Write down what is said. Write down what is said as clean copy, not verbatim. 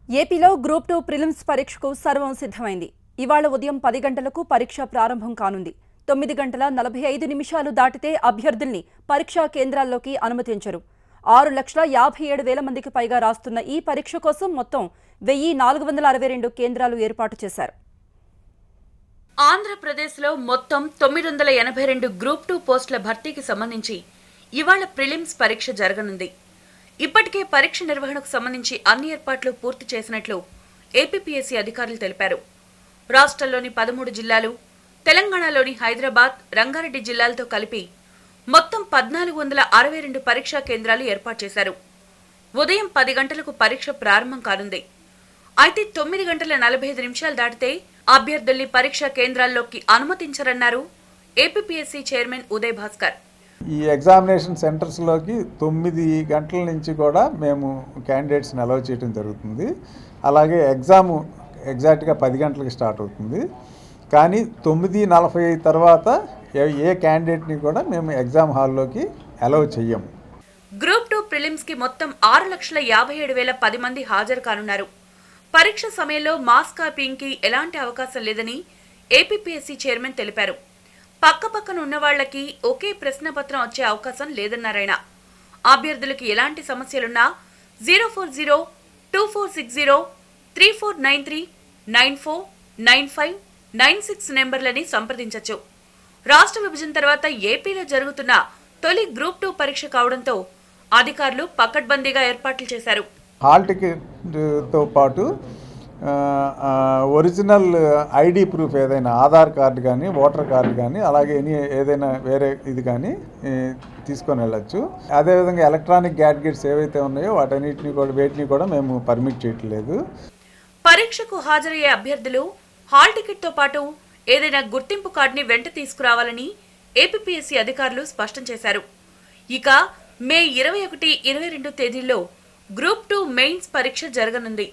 ఏపీలో group 2 prelims పరీక్షకు సర్వం సిద్ధమైంది. ఇవాళ ఉదయం 10 గంటలకు పరీక్ష ప్రారంభం కానుంది. 9 గంటల 45 నిమిషాలు దాటితే అభ్యర్థుల్ని పరీక్షా కేంద్రాల్లోకి అనుమతించరు. 6,57,000 మందికి పైగా రాస్తున్న ఈ పరీక్ష కోసం మొత్తం 1,462 కేంద్రాలు ఏర్పాటు చేశారు. ఆంధ్రప్రదేశ్లో మొత్తం 982 గ్రూప్ 2 పోస్టుల భర్తీకి సంబంధించి ఇవాళ ప్రిలిమ్స్ పరీక్ష జరగనుంది. ఇప్పటికే పరీక్ష నిర్వహణకు సంబంధించి అన్ని ఏర్పాట్లు పూర్తి చేసినట్లు ఏపీపీఎస్సీ అధికారులు తెలిపారు. రాష్ట్రంలోని 13 జిల్లాలు, తెలంగాణలోని హైదరాబాద్, రంగారెడ్డి జిల్లాలతో కలిపి మొత్తం 1,462 పరీక్షా కేంద్రాలు ఏర్పాటు చేశారు. ఉదయం 10 గంటలకు పరీక్ష ప్రారంభం కానుంది. అయితే 9 గంటల 45 నిమిషాలు దాటితే అభ్యర్థుల్ని పరీక్షా కేంద్రాల్లోకి అనుమతించరన్నారు ఏపీపీఎస్సీ చైర్మన్ ఉదయ్ భాస్కర్. ఈ ఎగ్జామినేషన్ సెంటర్స్లోకి 9 గంటల నుంచి కూడా మేము క్యాండిడేట్స్ని అలౌ చేయడం జరుగుతుంది. అలాగే ఎగ్జామ్ ఎగ్జాక్ట్గా 10 గంటలకు స్టార్ట్ అవుతుంది. కానీ 9:45 తర్వాత ఏ క్యాండిడేట్ని కూడా మేము ఎగ్జామ్ హాల్లోకి అలౌ చెయ్యము. గ్రూప్ 2 ప్రిలిమ్స్కి మొత్తం 6,57,010 మంది హాజరు కానున్నారు. పరీక్ష సమయంలో మాస్ కాపీయింగ్కి ఎలాంటి అవకాశం లేదని ఏపీపీఎస్సీ చైర్మన్ తెలిపారు. పక్కపక్కన ఉన్న వాళ్లకి ఒకే ప్రశ్నపత్రం వచ్చే అవకాశం లేదన్నారాయన. అభ్యర్థులకి ఎలాంటి సమస్యలున్నా 04024603493949596 నెంబర్లని సంప్రదించొచ్చు. రాష్ట్ర విభజన తర్వాత ఏపీలో జరుగుతున్న తొలి గ్రూప్ 2 పరీక్ష కావడంతో అధికారులు పకడ్బందీగా ఏర్పాట్లు చేశారు. హాల్ టికెట్తో పాటు ఒరిజినల్ ఐడి ప్రూఫ్ ఏదైనా ఆధార్ కార్డు కానీ, ఓటర్ కార్డు కానీ, అలాగే ఏదైనా వేరే ఇది కానీ తీసుకొని వెళ్ళచ్చు. అదేవిధంగా ఎలక్ట్రానిక్ గ్యాడ్గెట్స్ ఏవైతే ఉన్నాయో వేటిని కూడా మేము పర్మిట్ చేయట్లేదు. పరీక్షకు హాజరయ్యే అభ్యర్థులు హాల్ టికెట్తో పాటు ఏదైనా గుర్తింపు కార్డుని వెంట తీసుకురావాలని ఏపీపీఎస్సీ అధికారులు స్పష్టం చేశారు. ఇక మే 21, 22 తేదీల్లో గ్రూప్ 2 మెయిన్స్ పరీక్ష జరగనుంది.